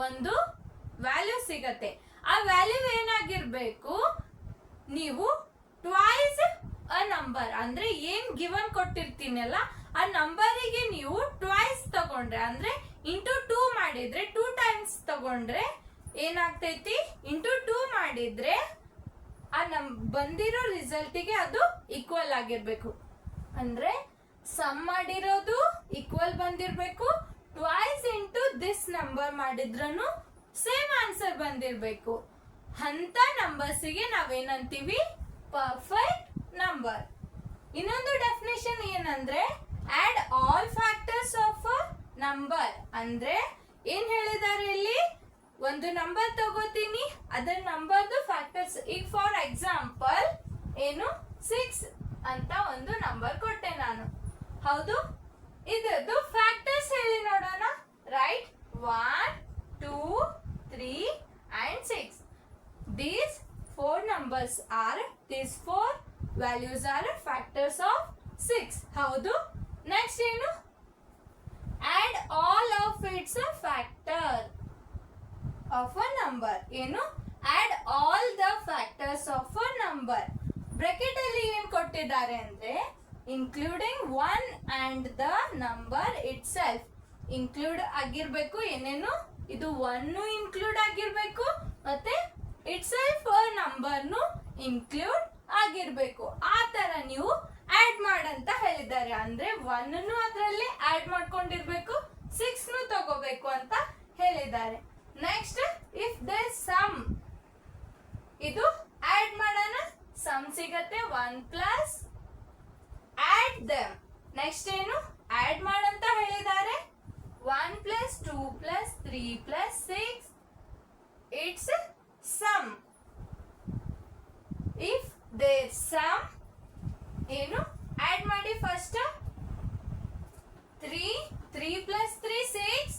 ಒಂದು ವ್ಯಾಲ್ಯೂ ಸಿಗತ್ತೆ. ಆ ವ್ಯಾಲ್ಯೂ ಏನಾಗಿರ್ಬೇಕು, ನೀವು ಟ್ವೈಸ್ ಅ ನಂಬರ್ ಅಂದ್ರೆ ಏನ್ ಗಿವನ್ ಕೊಟ್ಟಿರ್ತೀನಲ್ಲ ಆ ನಂಬರಿಗೆ ನೀವು ಟ್ವೈಸ್ ತಗೊಂಡ್ರೆ ಅಂದ್ರೆ ಇಂಟು 2 ಮಾಡಿದ್ರೆ 2 ಟೈಮ್ಸ್ ತಗೊಂಡ್ರೆ ಏನಾಗ್ತೈತಿ, ಇಂಟು 2 ಮಾಡಿದ್ರೆ ಆ ಬಂದಿರೋ ರಿಸಲ್ಟಿಗೆ ಅದು ಈಕ್ವಲ್ ಆಗಿರ್ಬೇಕು. ಅಂದ್ರೆ ಸಮ್ ಮಾಡಿರೋದು ಈಕ್ವಲ್ ಬಂದಿರ್ಬೇಕು. ಟ್ವೈಸ್ ಇಂಟು ದಿಸ್ ನಂಬರ್ ಮಾಡಿದ್ರೂ ಸೇಮ್ ಆನ್ಸರ್ ಬಂದಿರ್ಬೇಕು. ಅಂತ ನಂಬರ್ಸಿಗೆ ನಾವೇನಂತೀವಿ, ಪರ್ಫೆಕ್ಟ್ ನಂಬರ್. ಇನ್ನೊಂದು ಡೆಫಿನೇಷನ್ ಏನಂದ್ರೆ add all factors of a number. ಅಂದ್ರೆ ಏನ್ ಹೇಳಿದ್ದಾರೆ ಇಲ್ಲಿ, ಒಂದು ನಂಬರ್ ತಗೋತೀನಿ, ಅದರ ನಂಬರ್ದು ಫ್ಯಾಕ್ಟರ್ಸ್. ಈಗ ಫಾರ್ ಎಕ್ಸಾಂಪಲ್ ಏನು 6 ಅಂತ ಒಂದು ನಂಬರ್ ಕೊಟ್ಟೆ ನಾನು, ಹೌದು. ಇದರದ್ದು ಫ್ಯಾಕ್ಟರ್ಸ್ ಹೇಳಿ ನೋಡೋಣ. Right, 1 2 3 and 6. These 4 numbers are, these 4 values are factors of 6. ಹೌದು. ನೆಕ್ಸ್ಟ್ ಏನು, add all of its factor of a number. ಏನು, add all the factors of a number. Bracket ಅಲ್ಲಿ ಏನ್ ಕೊಟ್ಟಿದ್ದಾರೆ ಅಂದ್ರೆ including 1 and the number itself. Include ಆಗಿರ್ಬೇಕು. ಏನೇನು, ಇದು 1 ಇನ್ಕ್ಲೂಡ್ ಆಗಿರ್ಬೇಕು ಮತ್ತೆ itself ನಂಬರ್ನು ಇನ್ಕ್ಲೂಡ್ ಆಗಿರ್ಬೇಕು. ಆ ತರ ನೀವು ಆಡ್ ಮಾಡಂತ ಹೇಳಿದ್ದಾರೆ. ಅಂದ್ರೆ 1 ಅದರಲ್ಲಿ ಆಡ್ ಮಾಡ್ಕೊಂಡಿರ್ಬೇಕು, 6 ತಗೋಬೇಕು ಅಂತ ಹೇಳಿದ್ದಾರೆ. ನೆಕ್ಸ್ಟ್ ಇಫ್ ದೇ ಸಮ್, ಇದು ಆಡ್ ಮಾಡೋಣ. ಸಮ್ ಸಿಗತ್ತೆ 1 ಪ್ಲಸ್ ಆಡ್ ದಮ್. ನೆಕ್ಸ್ಟ್ ಏನು, ಆಡ್ ಮಾಡಂತ ಹೇಳಿದ್ದಾರೆ. 1 plus 2 plus 3 plus 6 it's sum. If their sum ಏನು, ಆಡ್ ಮಾಡಿ ಫಸ್ಟ್. 3 ಪ್ಲಸ್ 3 6.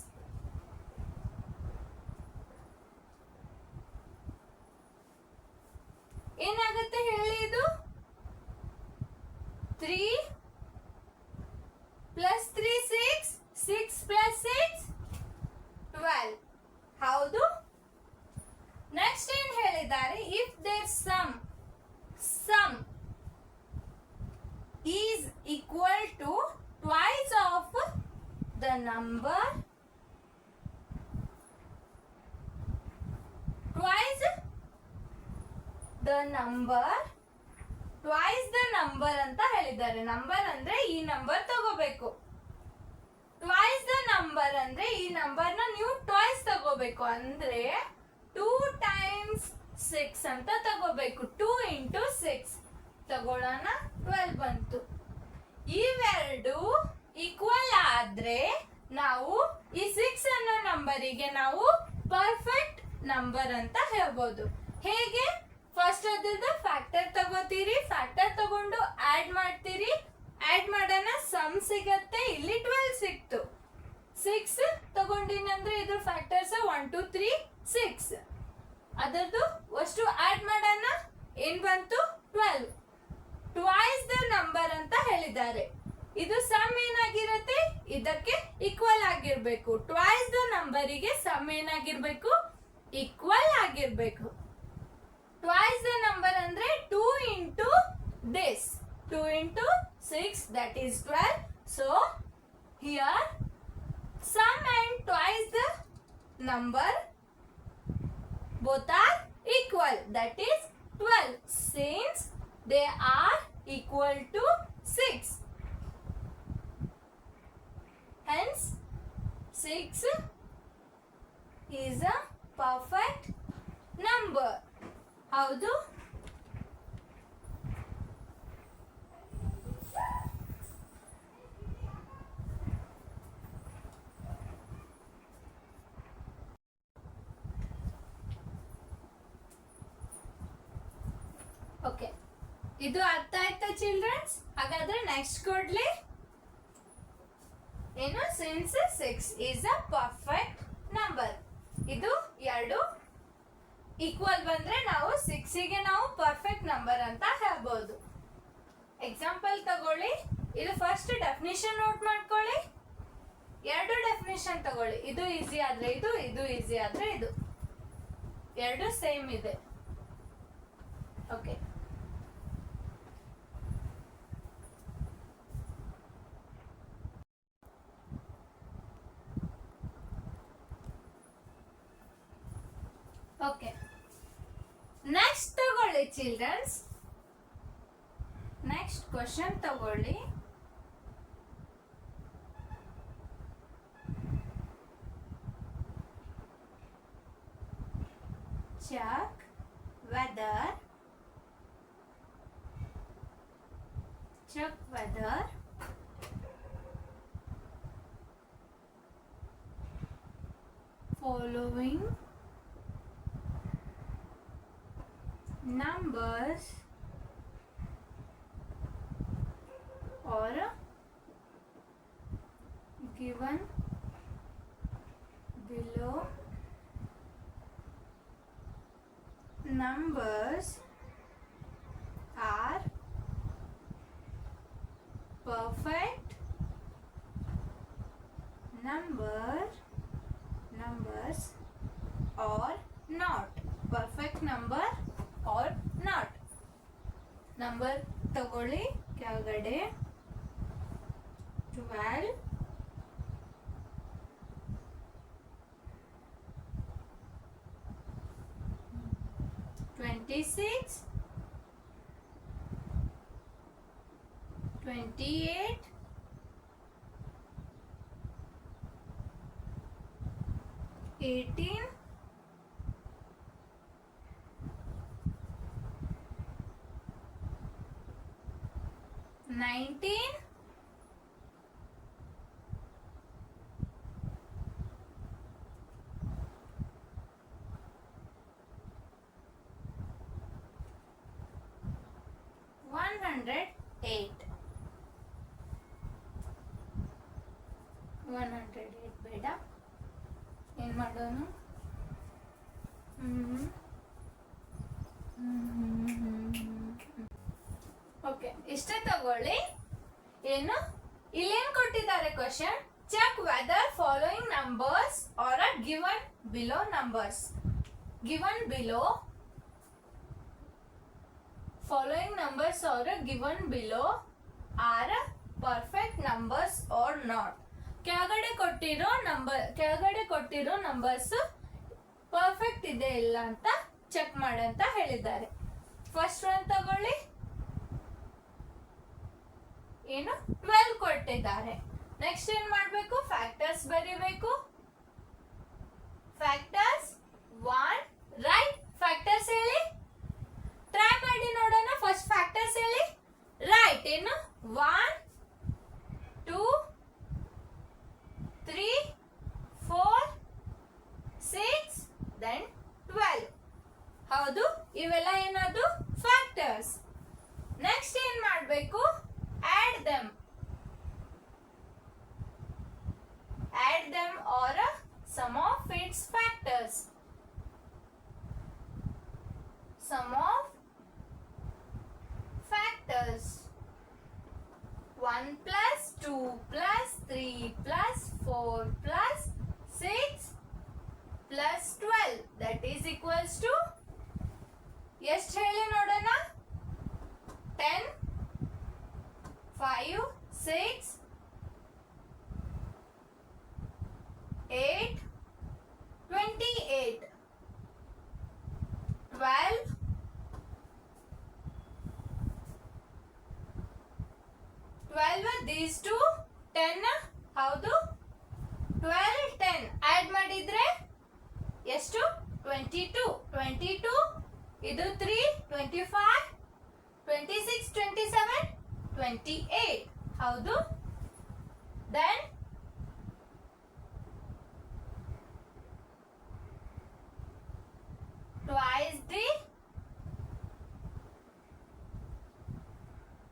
ಏನಾಗುತ್ತೆ ಹೇಳಿ, ಇದು 3 ಪ್ಲಸ್ 3 6, 6 ಪ್ಲಸ್ 6 12. ಹೌದು. ನೆಕ್ಸ್ಟ್ ಏನ್ ಹೇಳಿದ್ದಾರೆ, if their sum is equal to twice of the number, twice the number ಅಂತ ಹೇಳಿದ್ದಾರೆ. ನಂಬರ್ ಅಂದ್ರೆ ಈ ನಂಬರ್ ತಗೋಬೇಕು. ಟ್ವೈಸ್ ದ ನಂಬರ್ ಅಂದ್ರೆ ಈ ನಂಬರ್ ನ ನೀವು ಟ್ವೈಸ್ ತಗೋಬೇಕು. ಅಂದ್ರೆ 2 times 6 ಅಂತ ತಗೋಬೇಕು. 2 into 6 ತಗೊಳ್ಳೋಣ, 12 ಬಂತು. ಇವೆರಡು ಈಕ್ವಲ್ ಆದ್ರೆ ನಾವು ಈ 6 ಅನ್ನೋ ನಂಬರಿಗೆ ನಾವು ಪರ್ಫೆಕ್ಟ್ ನಂಬರ್ ಅಂತ ಹೇಳ್ಬೋದು. ಹೇಗೆ, ಫಸ್ಟ್ ಅದ್ರದ್ದು ಫ್ಯಾಕ್ಟರ್ ತಗೋತೀರಿ, ಫ್ಯಾಕ್ಟರ್ ತಗೊಂಡು ಆಡ್ ಮಾಡ್ತೀರಿ, ಆಡ್ ಮಾಡೋಣ, ಸಮ್ ಸಿಗತ್ತೆ. ಇಲ್ಲಿ 12 ಸಿಕ್ತು. 6 ತಗೊಂಡಿನಿ ಅಂದ್ರೆ ಇದ್ರ ಫ್ಯಾಕ್ಟರ್ಸ್ 1 2 3 6. ಅದರದ್ದು ಅಷ್ಟು ಆಡ್ ಮಾಡೋಣ. ಏನ್ ಬಂತು? 12. ಟ್ವೈಸ್ ದ ನಂಬರ್ ಅಂತ ಹೇಳಿದ್ದಾರೆ. ಇದು ಸಮ್ ಏನಾಗಿರುತ್ತೆ? ಇದಕ್ಕೆ ಈಕ್ವಲ್ ಆಗಿರ್ಬೇಕು. ಟ್ವೈಸ್ ದ ನಂಬರಿಗೆ ಸಮ್ ಏನಾಗಿರ್ಬೇಕು? ಈಕ್ವಲ್ ಆಗಿರ್ಬೇಕು. ಟ್ವೈಸ್ ದ ನಂಬರ್ ಅಂದ್ರೆ 2 into this. 2 into 6, that is 12. So here sum and twice the number both are equal, that is 12, since they are equal to 6. Hence 6 is a perfect number. ಹೌದು? Okay, ಇದು ಅರ್ಥ ಆಯ್ತಾ children's? ಹಾಗಾದ್ರೆ next ಕೊಡ್ಲಿ ಏನು? Since 6 is a perfect number. ಇದು ಎರಡು equal ಬಂದ್ರೆ ನಾವು 6 ಗೆ ನಾವು ಪರ್ಫೆಕ್ಟ್ ನಂಬರ್ ಅಂತ ಹೇಳ್ಬೋದು. ಎಕ್ಸಾಂಪಲ್ ತಗೊಳ್ಳಿ. ಇದು ಫಸ್ಟ್ ಡೆಫಿನಿಷನ್ ನೋಟ್ ಮಾಡ್ಕೊಳ್ಳಿ. ಎರಡು ಡೆಫಿನಿಷನ್ ತಗೊಳ್ಳಿ. ಇದು ಈಸಿ ಆದ್ರೆ ಇದು, ಇದು ಈಸಿ ಆದ್ರೆ ಇದು. ಎರಡು ಸೇಮ್ ಇದೆ. ಓಕೆ, ಓಕೆ, ನೆಕ್ಸ್ಟ್ ತಗೊಳ್ಳಿ ಚಿಲ್ಡ್ರನ್ಸ್. ನೆಕ್ಸ್ಟ್ ಕ್ವಶನ್ ತಗೊಳ್ಳಿ. check whether following numbers or given below numbers are perfect numbers or not. Perfect number or not. Number ತಗೊಳ್ಳಿ ಕೆಳಗಡೆ. 12, 26, 28, 18, 19, 108. 108 ಬೇಡ, ಏನ್ ಮಾಡೋಣ? ಓಕೆ, ಇಷ್ಟೇ ತಗೊಳ್ಳಿ. ಏನು ಇಲ್ಲೇನ್ ಕೊಟ್ಟಿದ್ದಾರೆ question? Check whether following numbers are are given below numbers. Given below following numbers or given below are perfect numbers or not. ಕೆಳಗಡೆ ಕೊಟ್ಟಿರೋ ನಂಬರ್ಸ್ ಪರ್ಫೆಕ್ಟ್ ಇದೆ ಇಲ್ಲ ಅಂತ ಚೆಕ್ ಮಾಡಂತ ಹೇಳಿದ್ದಾರೆ. ಫಸ್ಟ್ ಒನ್ ತಗೊಳ್ಳಿ. ಏನು 12 ಕೊಟ್ಟಿದ್ದಾರೆ. ನೆಕ್ಸ್ಟ್ ಏನ್ ಮಾಡ್ಬೇಕು? ಫ್ಯಾಕ್ಟರ್ಸ್ ಬರೀಬೇಕು. Factors 1 right. ಫ್ಯಾಕ್ಟರ್ಸ್ ಹೇಳಿ, ಟ್ರೈ ಮಾಡಿ ನೋಡೋಣ. ಫಸ್ಟ್ ಫ್ಯಾಕ್ಟರ್ಸ್ ಹೇಳಿ. ರೈಟ್. ಏನು? 1 2 3 4 6 then 12. ಹೌದು, ಇವೆಲ್ಲ ಏನದು? ಫ್ಯಾಕ್ಟರ್ಸ್. ನೆಕ್ಸ್ಟ್ ಏನ್ ಮಾಡ್ಬೇಕು? Add them. 22 22 ಇದು 3 25 26 27 28 ಹೌದು then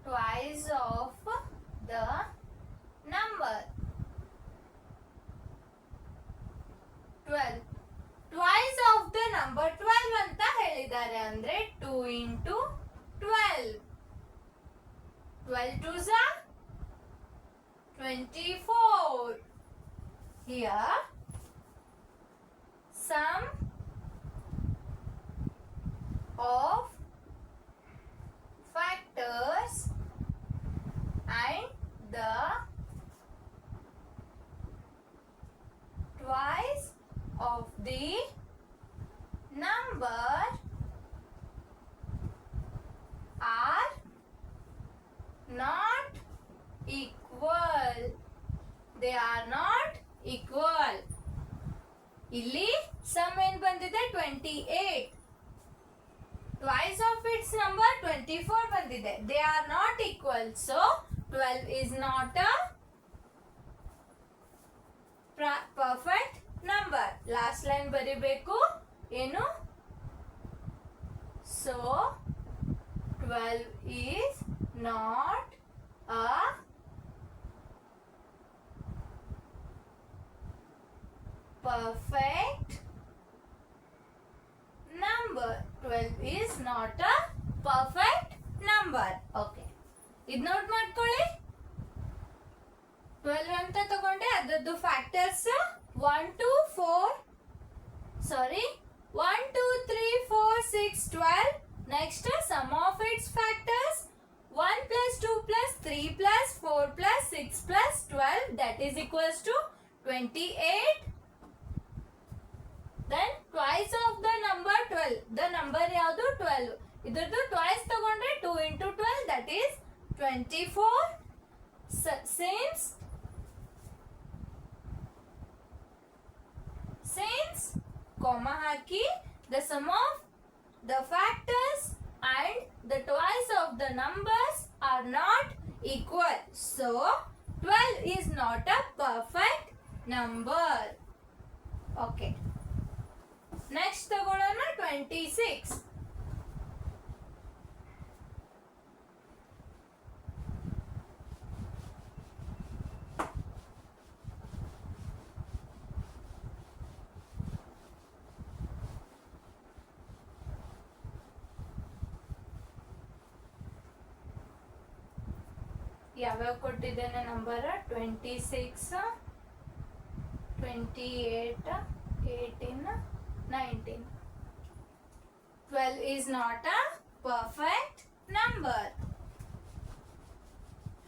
twice of the number 12 twice of the number 12 ಅಂತ ಹೇಳಿದ್ದಾರೆ ಅಂದ್ರೆ 2 into 12 12 twos are 24 here sum of factors and the twice of the number are not equal. They are not equal. ಇಲ್ಲಿ sum ಏನು ಬಂದಿದೆ 28 twice of its number 24 ಬಂದಿದೆ. They are not equal. So 12 is not a perfect number. Last line ಬರಿಬೇಕು ಏನು so 12 is not a perfect number. 12 is not a perfect number. Okay. ಇದು note ಮಾಡ್ಕೊಳ್ಳಿ 12 ಅಂತ ತಗೊಂಡೆ ಅದರದ್ದು factors 1 2 3 4 6 12 next sum of its factors 1 plus 2 plus 3 plus 4 plus 6 plus 12 that is equals to 28 then twice of the number 12 the number ಯಾವುದು 12 ಇದರದ್ದು twice ತಗೊಂಡ್ರೆ 2 into 12 that is 24 since comma haki the sum of the factors and the twice of the numbers are not equal so 12 is not a perfect number. Okay, next ತಗೊಳ್ಳೋಣ 26 ಯಾವ್ಯಾವ ಕೊಟ್ಟಿದ್ದೇನೆ number 26 28 18 19 12 is not a perfect number.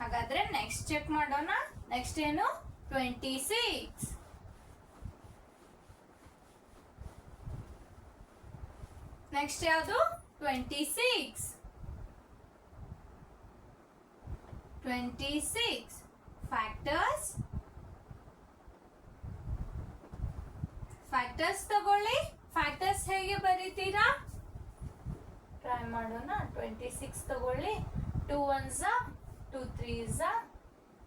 ಹಾಗಾದ್ರೆ next check ಮಾಡೋಣ next ಏನು 26 next ಯಾವುದು 26 factors ತಗೊಳ್ಳಿ factors ಹೇಗೆ ಬರೀತೀರಾ try ಮಾಡೋಣ 26 ತಗೊಳ್ಳಿ 2 1s 2 3s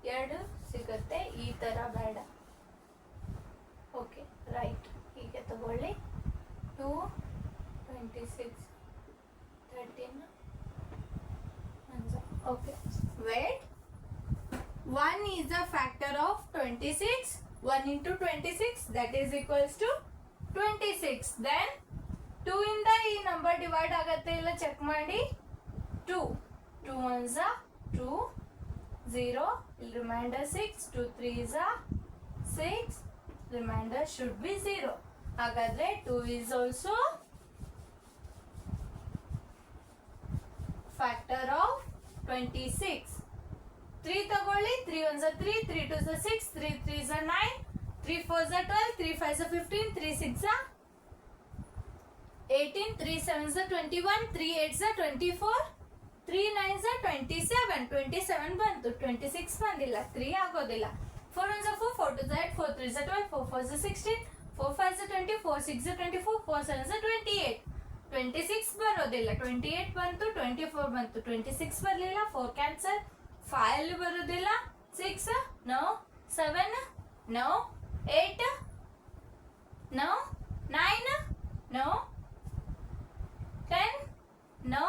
2 ಸಿಗುತ್ತೆ ಈ ತರ ಬೇಡ ಓಕೆ ರೈಟ್ ಹೀಗೆ ತಗೊಳ್ಳಿ 2 26 13 okay wait 1 is a factor of 26 1 into 26 that is equals to 26 then 2 ಇಂದ ಈ ನಂಬರ್ ಡಿವೈಡ್ ಆಗುತ್ತೆ ಇಲ್ಲ ಚೆಕ್ ಮಾಡಿ 2 2 1s 2 0 remainder 6 2 3s 6 remainder should be 0 ಹಾಗಾದ್ರೆ 2 is also factor of 26 3 ತಗೊಳ್ಳಿ 3 1s 3 3 2s 6 3 3s 9 3 4s 12 3 5s 15 3 6s 18 3 7s 21 3 8s 24 3 9s 27 27 ಬಂತು 26 ಬಂದಿಲ್ಲ 3 ಆಗೋದಿಲ್ಲ 4 1s 4 4 2s 8 4 3s 12 4 4s 16 4 5 24, 6 24, 4 7 28. 26 ಬರೋದಿಲ್ಲ, 28 ಬಂತು, 24 ಬಂತು, 26 ಬರಲಿಲ್ಲ, 4 ಕ್ಯಾನ್ಸಲ್, 5 ಅಲ್ಲಿ ಬರೋದಿಲ್ಲ, 6 no, 7 no, 8 no, 9 no, 10 no,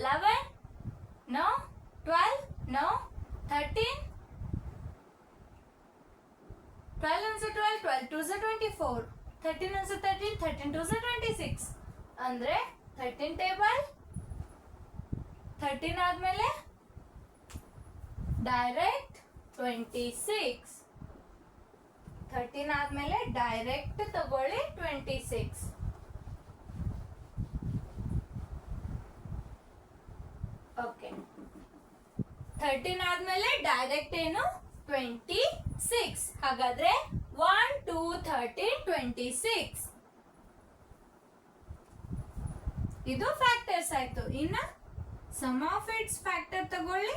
11 no, 12 no, 13 12 ones are 12, 12 twos are 24, 13 ones are 13, 13 twos are 26. ಅಂದ್ರೆ 13 ಟೇಬಲ್, 13 ಆದ್ಮೇಲೆ ಡೈರೆಕ್ಟ್ 26, 13 ಆದ್ಮೇಲೆ ಡೈರೆಕ್ಟ್ ತಗೊಳ್ಳಿ 26. ಓಕೆ, 13 ಆದ್ಮೇಲೆ ಡೈರೆಕ್ಟ್ ಏನು 26. ಹಾಗಾದ್ರೆ 1 2 13 26. ಇದು ಫ್ಯಾಕ್ಟರ್ಸ್ ಆಯ್ತು. ಇನ್ನ ಸಮ್ ಆಫ್ ಇಟ್ಸ್ ಫ್ಯಾಕ್ಟರ್ ತಗೊಳ್ಳಿ.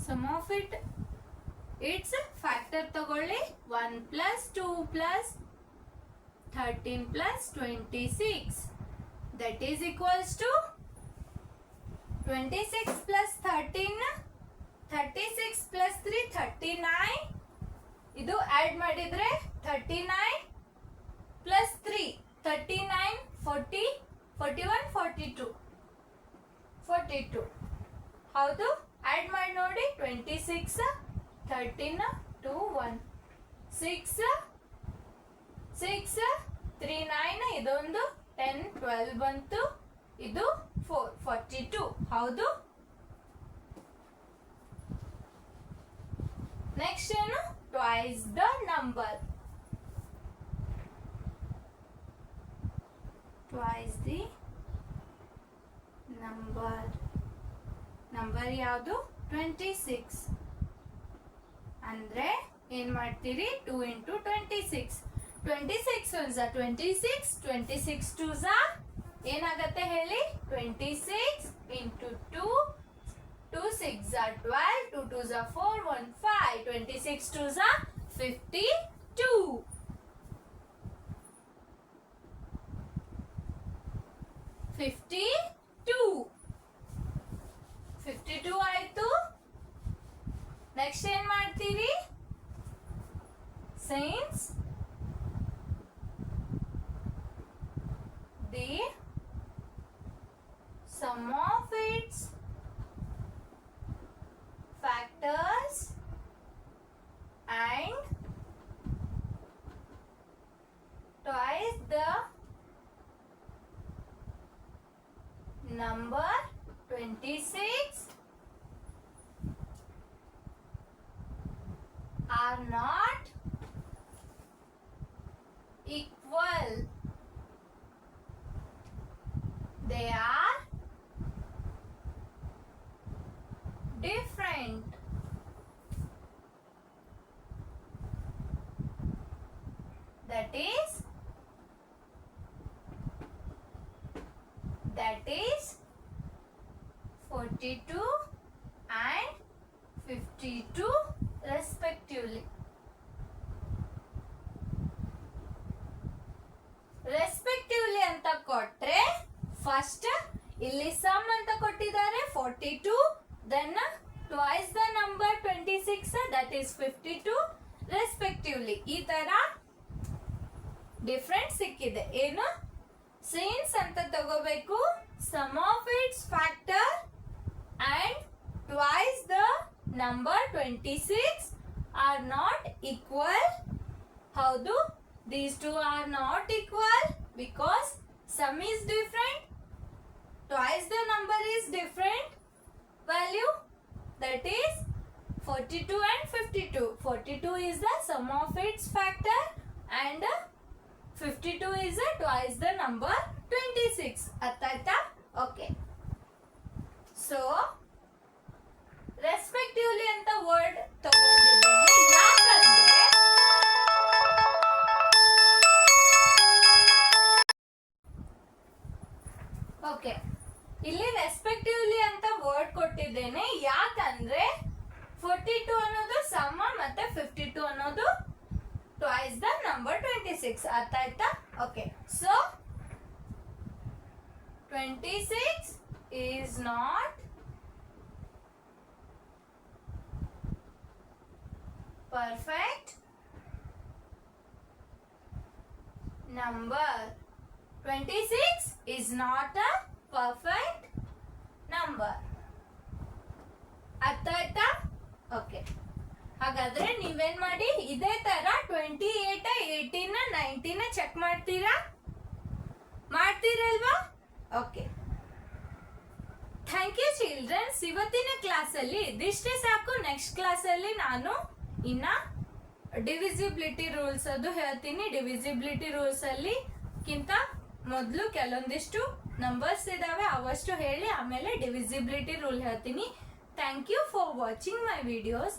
ಸಮ್ ಆಫ್ ಇಟ್ಸ್ ಫ್ಯಾಕ್ಟರ್ ತಗೊಳ್ಳಿ. 1 plus 2 plus 13 plus 26, that is equals to 26 plus 13, 36 plus 3 39. ಇದು ಆಡ್ ಮಾಡಿದ್ರೆ 39 plus 3 39, 40, 41, 42, 42. ಹೌದು, ಆಡ್ ಮಾಡಿ ನೋಡಿ. 26 13 2 1 6 6 3 9, ಇದೊಂದು 10 12 ಬಂತು, ಇದು 4 42. ಹೌದು, ನೆಕ್ಸ್ಟ್ ಏನು twice the number. Twice the number ಯಾವುದು 26. ಅಂದ್ರೆ ಏನ್ ಮಾಡ್ತೀರಿ, 2 into 26. 26 ones are 26, 26 twos are ಏನಾಗತ್ತೆ ಹೇಳಿ, 26 into 2, 2 6 are 12, 2 2s are 4, 1 5, 26 twos are 52. 52 ಆಯ್ತು. ನೆಕ್ಸ್ಟ್ ಏನ್ ಮಾಡ್ತೀರಿ, since the sum of its factors and twice the number 26 are not equal. They are different. That is 42 and 52 respectively. Respectively ಅಂತ ಕೊಟ್ರೆ first ಇಲ್ಲಿ some ಅಂತ ಕೊಟ್ಟಿದ್ದಾರೆ 42, then twice the number 26, that is 52 respectively. ಈ ತರ different ಸಿಕ್ಕಿದೆ. ಏನು, since ಅಂತ ತಗೋಬೇಕು, sum of its factor and twice the number 26 are not equal. ಹೌದು, these two are not equal because sum is different, twice the number is different value, that is 42 and 52. 42 is the sum of its factor and 52 is twice the number 26. ಅರ್ಥ ಆಯ್ತಾ? Okay, so respectively ಅಂತ word ತಗೊಂಡಿದ್ದೀನಿ. ಯಾಕಂದ್ರೆ okay, ಇಲ್ಲಿ respectively ಅಂತ word ಕೊಟ್ಟಿದ್ದೇನೆ. ಯಾಕಂದ್ರೆ 42 ಅನ್ನೋದು ಸಮ ಮತ್ತೆ 52 ಅನ್ನೋದು ಟ್ವೈಸ್ ದ ನಂಬರ್ 26. ಅರ್ಥ ಆಯ್ತಾ? Okay, so 26 is not perfect number. 26 is not a perfect number. ಅರ್ಥ ಆಯ್ತಾ? ಓಕೆ, ಹಾಗಾದ್ರೆ ನೀವೇನ್ ಮಾಡಿ, ಇದೇ ತರ 28, 18, 19 ಚೆಕ್ ಮಾಡ್ತೀರಲ್ವಾ? Okay, thank you childrens. ಇವತ್ತಿನ ಕ್ಲಾಸಲ್ಲಿ ಇದಿಷ್ಟೇ ಸಾಕು. ನೆಕ್ಸ್ಟ್ ಕ್ಲಾಸಲ್ಲಿ ನಾನು ಇನ್ನ ಡಿವಿಸಿಬಿಲಿಟಿ ರೂಲ್ಸ್ ಅದು ಹೇಳ್ತೀನಿ. ಡಿವಿಸಿಬಿಲಿಟಿ ರೂಲ್ಸ್ ಅಲ್ಲಿ ಕಿಂತ ಮೊದಲು ಕೆಲವೊಂದಿಷ್ಟು ನಂಬರ್ಸ್ ಇದಾವೆ, ಅವಷ್ಟು ಹೇಳಿ ಆಮೇಲೆ ಡಿವಿಸಿಬಿಲಿಟಿ ರೂಲ್ ಹೇಳ್ತೀನಿ. Thank you for watching my videos.